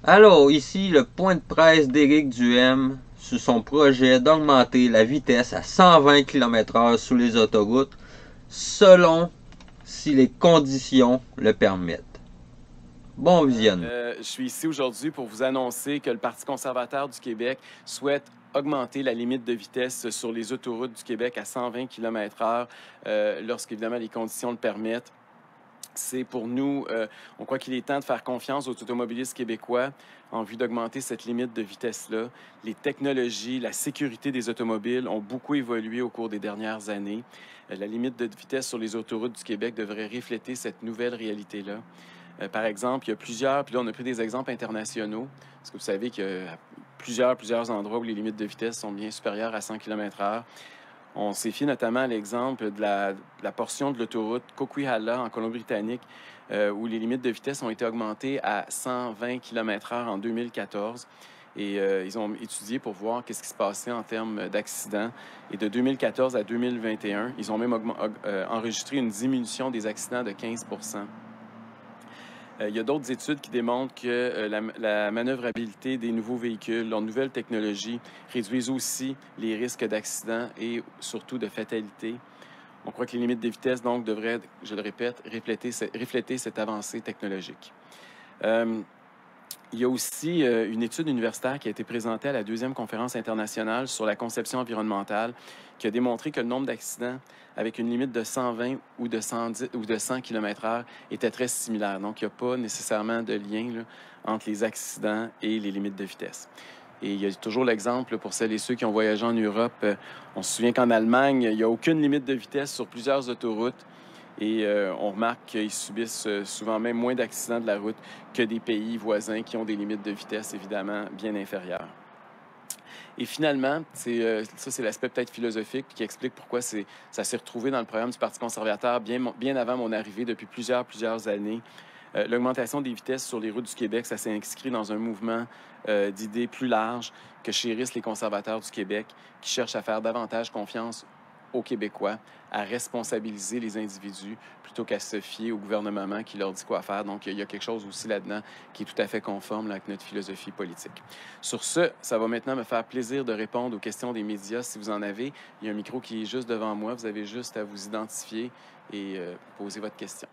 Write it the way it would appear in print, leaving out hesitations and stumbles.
Alors, ici le point de presse d'Éric Duhem sur son projet d'augmenter la vitesse à 120 km/h sur les autoroutes, selon si les conditions le permettent. Bon visionnement. Je suis ici aujourd'hui pour vous annoncer que le Parti conservateur du Québec souhaite augmenter la limite de vitesse sur les autoroutes du Québec à 120 km/h lorsqu'évidemment les conditions le permettent. C'est pour nous, on croit qu'il est temps de faire confiance aux automobilistes québécois en vue d'augmenter cette limite de vitesse-là. Les technologies, la sécurité des automobiles ont beaucoup évolué au cours des dernières années. La limite de vitesse sur les autoroutes du Québec devrait refléter cette nouvelle réalité-là. Par exemple, il y a plusieurs, puis là, on a pris des exemples internationaux, parce que vous savez qu'il y a plusieurs endroits où les limites de vitesse sont bien supérieures à 100 km/h. On s'est fié notamment à l'exemple de la portion de l'autoroute Coquihalla en Colombie-Britannique, où les limites de vitesse ont été augmentées à 120 km/h en 2014. Et ils ont étudié pour voir qu'est-ce qui se passait en termes d'accidents. Et de 2014 à 2021, ils ont même enregistré une diminution des accidents de 15 il y a d'autres études qui démontrent que la manœuvrabilité des nouveaux véhicules, leurs nouvelles technologies, réduisent aussi les risques d'accidents et surtout de fatalité. On croit que les limites de vitesse, donc, devraient, je le répète, refléter cette avancée technologique. Il y a aussi une étude universitaire qui a été présentée à la deuxième conférence internationale sur la conception environnementale qui a démontré que le nombre d'accidents avec une limite de 120 ou de 110 ou de 100 km/h était très similaire. Donc, il n'y a pas nécessairement de lien là, entre les accidents et les limites de vitesse. Et il y a toujours l'exemple pour celles et ceux qui ont voyagé en Europe. On se souvient qu'en Allemagne, il n'y a aucune limite de vitesse sur plusieurs autoroutes. Et on remarque qu'ils subissent souvent même moins d'accidents de la route que des pays voisins qui ont des limites de vitesse évidemment bien inférieures. Et finalement, ça c'est l'aspect peut-être philosophique qui explique pourquoi ça s'est retrouvé dans le programme du Parti conservateur bien avant mon arrivée depuis plusieurs années. L'augmentation des vitesses sur les routes du Québec, ça s'est inscrit dans un mouvement d'idées plus large que chérissent les conservateurs du Québec, qui cherchent à faire davantage confiance aux Québécois, à responsabiliser les individus plutôt qu'à se fier au gouvernement qui leur dit quoi faire. Donc, il y a quelque chose aussi là-dedans qui est tout à fait conforme là, avec notre philosophie politique. Sur ce, ça va maintenant me faire plaisir de répondre aux questions des médias si vous en avez. Il y a un micro qui est juste devant moi. Vous avez juste à vous identifier et poser votre question.